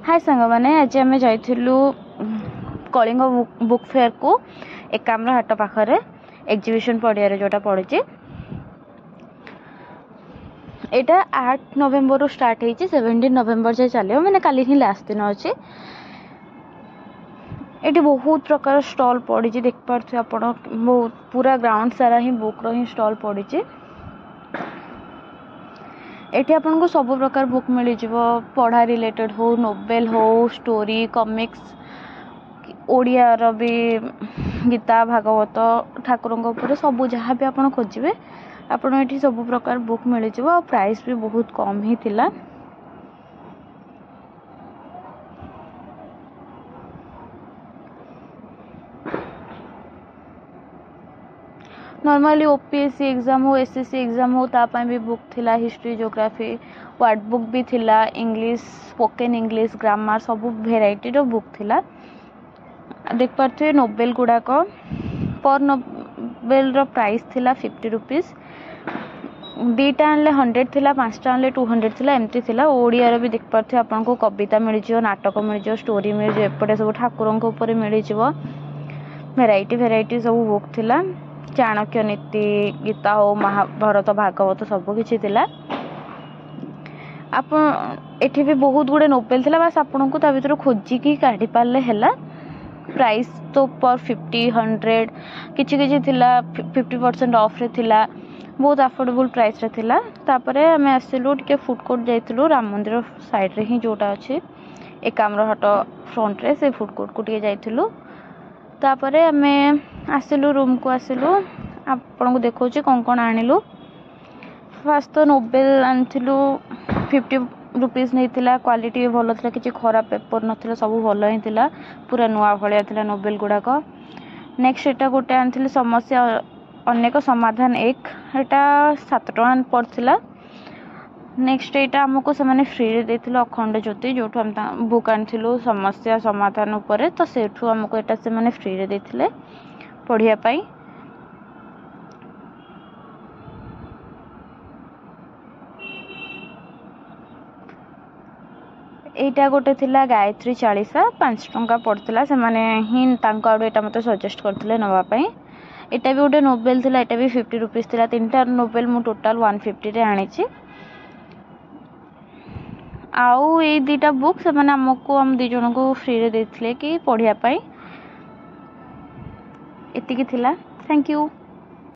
हाय सांग मैंने आज आम जाइलु कलिंग बुक फेयर को एकाम्र हाट पाखरे एग्जीबिशन पड़िया जोटा पड़ी यहाँ 8 नवेम्बर स्टार्ट होती 17 नवेम्बर जाए चलो मैंने काली ही लास्ट दिन अच्छे ये बहुत प्रकार स्टॉल पड़ी देख पारे आप बहुत पूरा ग्राउंड सारा ही बुक रो स्टॉल पड़ी एठी आपन को सब प्रकार बुक मिल जाव पढ़ा रिलेटेड हो नोवेल हो स्टोरी कॉमिक्स ओडिया रो भी गीता भागवत ठाकुरंक ऊपर सब जहाँ भी आपन खोजिबे आपन एठी सब प्रकार बुक मिल जाव और प्राइस भी बहुत कम ही थिला। नॉर्मली ओपीएससी एग्जाम हो एसएससी एग्जाम हो तापाई भी बुक थिला हिस्ट्री ज्योग्राफी वर्ड बुक भी थिला इंग्लिश स्पोकन इंग्लिश ग्रामर सब भेराइटी रो बुक थिला। देख पारे नोवेल गुड़ाक पर नोवेल रो प्राइस थिला 50 रुपीज दीटा आनले 100 थिला 5टा आनले 200 थिला एमती थिला। ओडिया रो भी देख पारे आपन को कविता मिल जिवो नाटक मिल जिवो स्टोरी मिल जिवो एपटे सब ठाकुरंक ऊपर मिल जिवो भेराइटी सब बुक थिला। चाणक्य नीति गीता हो महाभारत भागवत सब किछि थिला। आपण एठी भी बहुत गुडे नोवेल थिला बस आपन को ता भीतर खोजी की काढी पाले हैला। प्राइस तो पर 50 100 किछि किछि थिला 50% ऑफ रे थिला बहुत अफोर्डेबल प्राइस रे थिला। तापरे हमें आसिलु टिके फूड कोर्ट जाइतिलु राम मंदिर साइड रे ही जोटा अछि एकाम्र हाट फ्रंट रे से फूड कोर्ट को टिके जाइतिलु। तापरे हमें आसिलु रूम को आसिलु आपन को देखौची कोन आनिलु फर्स्ट तो नोवेल आनथिलु 50 रुपीस नहीं थिला क्वालिटी भी भलो थिला किछि खराब पेपर नथिला सब भलो ही थिला पूरा नुआ भलिया थिला नोवेल गुडाक। नेक्स्ट एटा गोटे आनथिलु समस्या अनेक समाधान एक एटा 7 टका पड़थिला। नेक्स्ट एटा हमको से माने फ्री रे देथिलो अखंड ज्योति जोठु हम बुक आनथिलु समस्या समाधान ऊपर तो सेठु हमको एटा से माने फ्री रे देथिले पढ़िया पाई। एटा गोटे थिला गायत्री 40 5 टका पड़थिला से माने ही तांको आडो एटा मते सजेस्ट करथिले नवा पाई। एटा भी गोटे नोवेल थिला एटा भी 50 रुपीस थिला तीनटा नोवेल मु टोटल 150 रे आनिछि। आउ ए दीटा बुक से माने हमको हम दी जन को फ्री रे देथिले कि पढ़िया पाई एतिकी थिला। Thank you.